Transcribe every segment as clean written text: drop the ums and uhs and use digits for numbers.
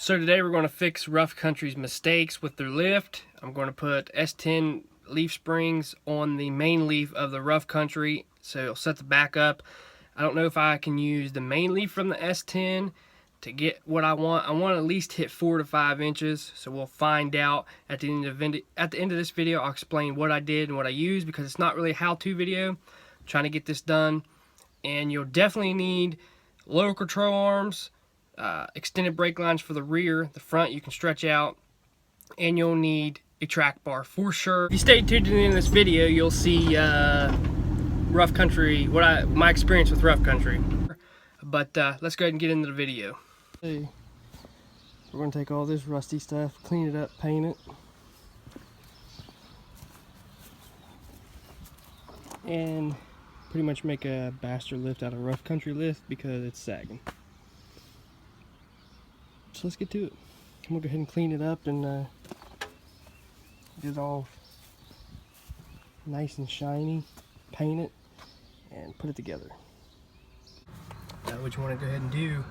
So today we're going to fix Rough Country's mistakes with their lift. I'm going to put S10 leaf springs on the main leaf of the Rough Country, so it'll set the back up. I don't know if I can use the main leaf from the S10 to get what I want. I want to at least hit 4 to 5 inches, so we'll find out at the end of this video. I'll explain what I did and what I used, because it's not really a how-to video. I'm trying to get this done, and you'll definitely need lower control arms, extended brake lines for the rear. The front you can stretch out, and you'll need a track bar for sure. If you stay tuned to the end of this video, you'll see Rough Country, my experience with Rough Country. But let's go ahead and get into the video. Hey, we're going to take all this rusty stuff, clean it up, paint it, and pretty much make a bastard lift out of a Rough Country lift because it's sagging. So let's get to it. I'm going to go ahead and clean it up and get it all nice and shiny, paint it, and put it together. What you want to go ahead and do,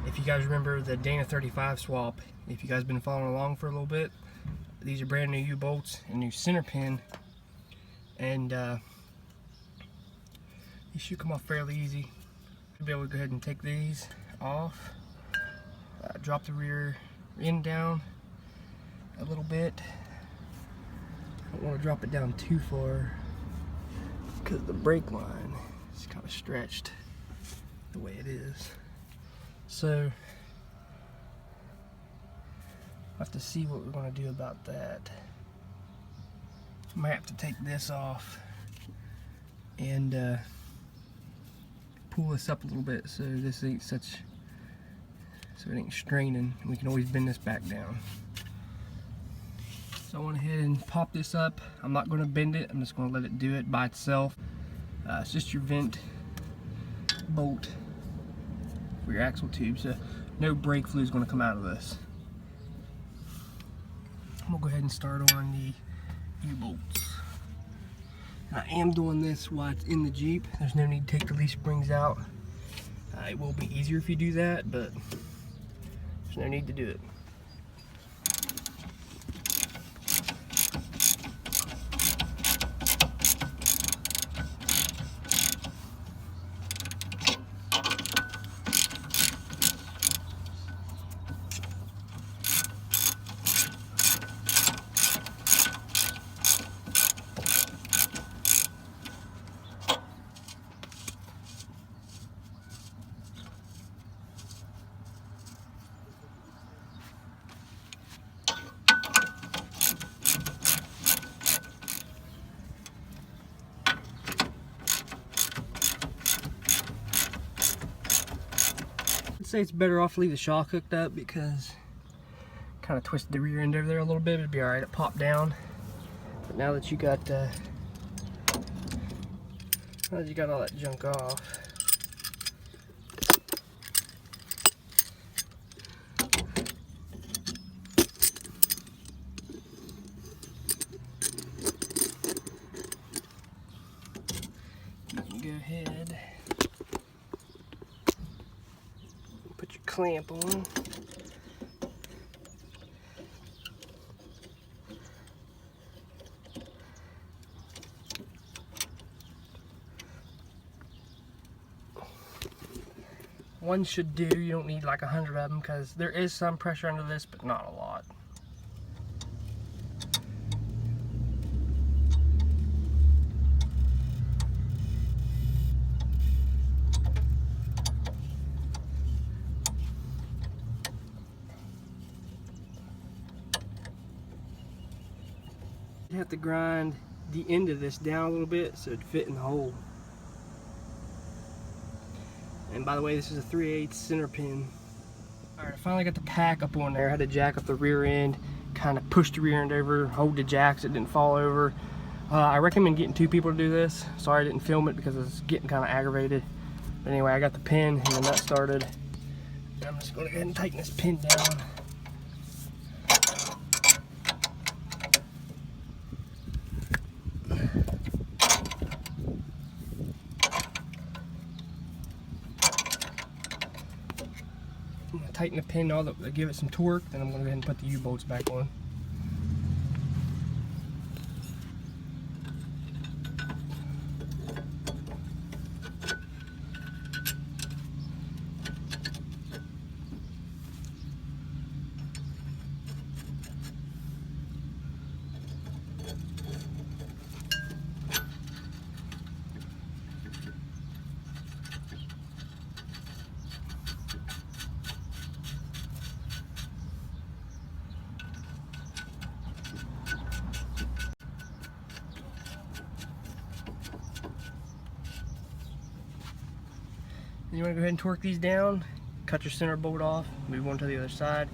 if you guys remember the Dana 35 swap, if you guys been following along for a little bit, these are brand new U-bolts and new center pin, and these should come off fairly easy. You'll be able to go ahead and take these off, drop the rear end down a little bit. I don't want to drop it down too far because the brake line is kind of stretched the way it is. So I'll have to see what we're going to do about that. I might have to take this off and pull this up a little bit so this ain't so it ain't straining, and we can always bend this back down. So I went ahead and pop this up. I'm not going to bend it, I'm just going to let it do it by itself. It's just your vent bolt for your axle tube, so no brake fluid is going to come out of this. I'm going to go ahead and start on the U-bolts. I am doing this while it's in the Jeep. There's no need to take the leaf springs out. It will be easier if you do that, but there's no need to do it. I'd say it's better off to leave the shock hooked up because kind of twisted the rear end over there a little bit. It'd be alright, it popped down. But now that you got all that junk off, you can go ahead, put your clamp on. One should do. You don't need like 100 of them because there is some pressure under this, but not a lot. You have to grind the end of this down a little bit so it fit in the hole. And by the way, this is a 3/8 center pin. Alright, I finally got the tack up on there. I had to jack up the rear end, kind of push the rear end over, hold the jack so it didn't fall over. I recommend getting 2 people to do this. Sorry I didn't film it because I was getting kind of aggravated. But anyway, I got the pin and the nut started. I'm just going to go ahead and tighten this pin down. tighten the pin, give it some torque, then I'm going to go ahead and put the U-bolts back on. Then you want to go ahead and torque these down, cut your center bolt off, move on to the other side.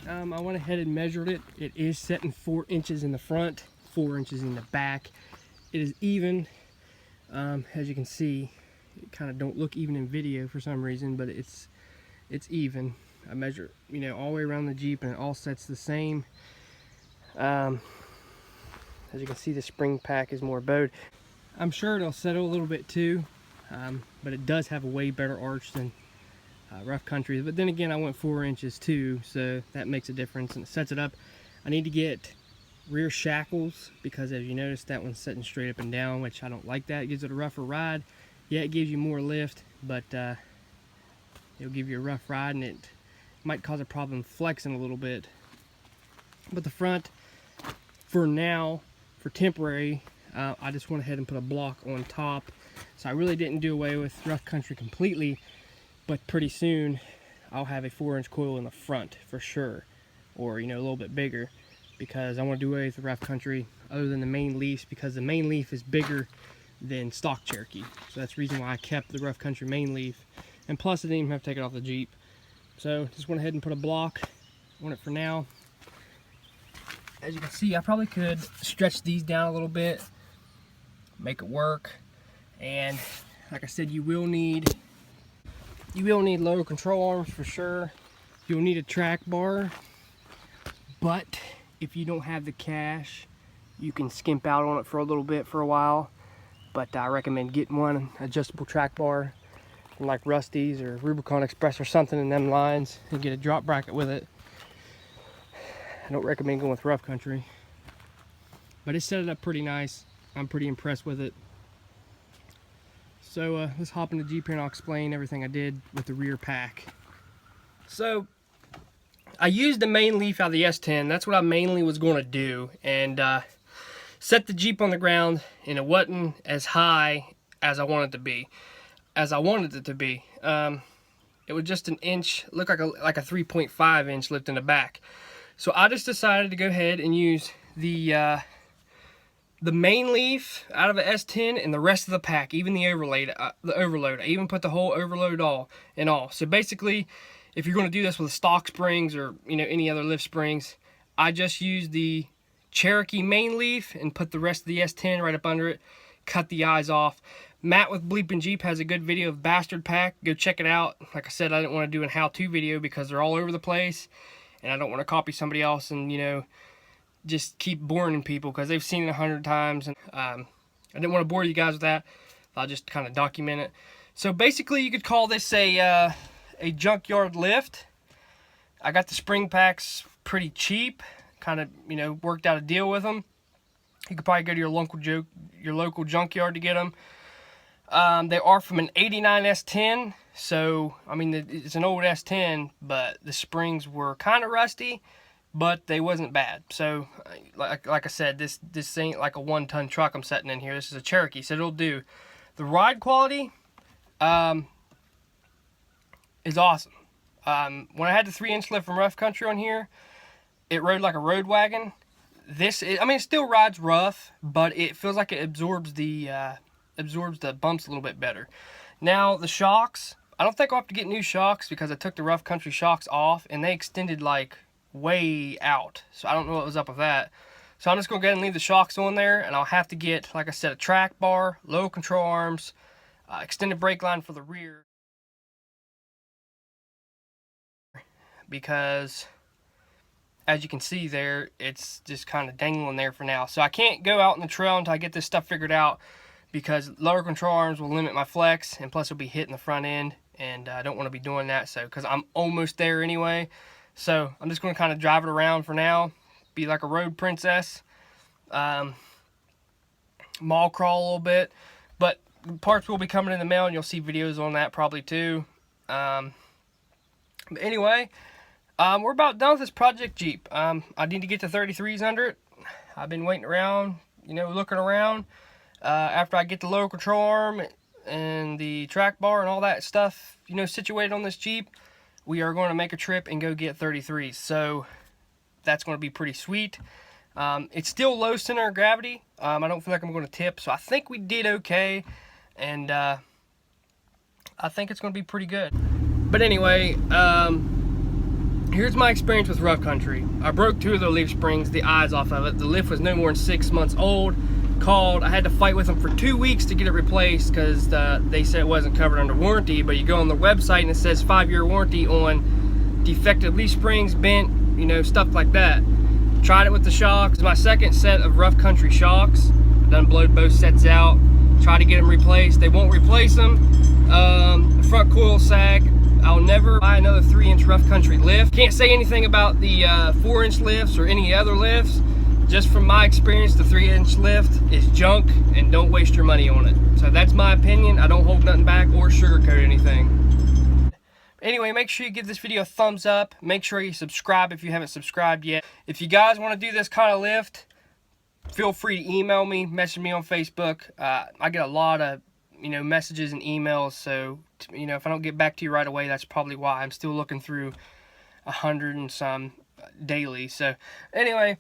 I went ahead and measured it. It is setting 4 inches in the front, 4 inches in the back. It is even. As you can see, it kind of don't look even in video for some reason, but it's even. I measure, you know, all the way around the Jeep, and it all sets the same. As you can see, the spring pack is more bowed. I'm sure it'll settle a little bit too, but it does have a way better arch than rough country. But then again, I went 4 inches too, so that makes a difference, and it sets it up. I need to get rear shackles, because as you notice, that one's sitting straight up and down, which I don't like that. It gives it a rougher ride. Yeah, it gives you more lift, but it'll give you a rough ride, and it might cause a problem flexing a little bit. But the front, for now, for temporary, I just went ahead and put a block on top. So I really didn't do away with rough country completely, but pretty soon I'll have a 4-inch coil in the front for sure, or you know, a little bit bigger, because I want to do away with the rough country other than the main leafs, because the main leaf is bigger than stock Cherokee. So that's the reason why I kept the rough country main leaf, and plus I didn't even have to take it off the Jeep. So just went ahead and put a block on it for now. As you can see, I probably could stretch these down a little bit, make it work. And like I said, you will need lower control arms for sure. You'll need a track bar, but if you don't have the cash, you can skimp out on it for a little bit for a while. But I recommend getting one adjustable track bar from like Rusty's or Rubicon Express or something in them lines, and get a drop bracket with it. I don't recommend going with rough country, but it set it up pretty nice. I'm pretty impressed with it. So let's hop in the Jeep here and I'll explain everything I did with the rear pack. So I used the main leaf out of the S10. That's what I mainly was going to do, and set the Jeep on the ground, and it wasn't as high as I wanted it to be. It was just an inch, looked like a 3.5 inch lift in the back. So I just decided to go ahead and use the main leaf out of an S10 and the rest of the pack, even the overload. I even put the whole overload all. So basically, if you're going to do this with stock springs or any other lift springs, I just use the Cherokee main leaf and put the rest of the S10 right up under it. Cut the eyes off. Matt with Bleepin' Jeep has a good video of Bastard Pack. Go check it out. Like I said, I didn't want to do a how-to video because they're all over the place, and I don't want to copy somebody else and just keep boring people because they've seen it 100 times. And I didn't want to bore you guys with that. I'll just kind of document it. So basically, you could call this a junkyard lift. I got the spring packs pretty cheap. Kind of worked out a deal with them. You could probably go to your local junkyard to get them. They are from an '89 S10, so I mean it's an old S10, but the springs were kind of rusty, but they wasn't bad. So like I said, this ain't like a 1-ton truck I'm setting in here. This is a Cherokee, so it'll do. The ride quality is awesome. When I had the 3-inch lift from Rough Country on here, it rode like a road wagon. It still rides rough, but it feels like it absorbs the bumps a little bit better. Now the shocks, I don't think I'll have to get new shocks because I took the Rough Country shocks off and they extended like way out. So I don't know what was up with that. So I'm just going to go ahead and leave the shocks on there, and I'll have to get, like I said, a track bar, low control arms, extended brake line for the rear. Because as you can see there, it's just kind of dangling there for now. So I can't go out in the trail until I get this stuff figured out, because lower control arms will limit my flex, and plus it'll be hitting the front end, and I don't want to be doing that. So because I'm almost there anyway, so I'm just going to kind of drive it around for now, be like a road princess, mall crawl a little bit. But parts will be coming in the mail, and you'll see videos on that probably too. But anyway, we're about done with this project Jeep. I need to get the 33s under it. I've been waiting around, looking around. After I get the lower control arm and the track bar and all that stuff, situated on this Jeep, we are going to make a trip and go get 33s. So that's going to be pretty sweet. It's still low center of gravity. I don't feel like I'm going to tip, so I think we did okay, and I think it's going to be pretty good. But anyway, here's my experience with Rough Country. I broke 2 of the leaf springs, the eyes off of it. The lift was no more than 6 months old. I had to fight with them for 2 weeks to get it replaced because they said it wasn't covered under warranty. But you go on the website and it says 5-year warranty on defective leaf springs, bent, stuff like that. Tried it with the shocks. My second set of Rough Country shocks. Done blowed both sets out. Tried to get them replaced. They won't replace them. The front coil sag. I'll never buy another 3-inch Rough Country lift. Can't say anything about the 4-inch lifts or any other lifts. Just from my experience, the 3-inch lift is junk, and don't waste your money on it. So that's my opinion. I don't hold nothing back or sugarcoat anything. Anyway, make sure you give this video a thumbs up. Make sure you subscribe if you haven't subscribed yet. If you guys want to do this kind of lift, feel free to email me, message me on Facebook. I get a lot of messages and emails, so if I don't get back to you right away, that's probably why. I'm still looking through 100 and some daily. So anyway,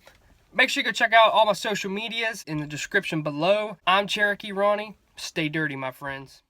make sure you go check out all my social medias in the description below. I'm Cherokee Ronnie. Stay dirty, my friends.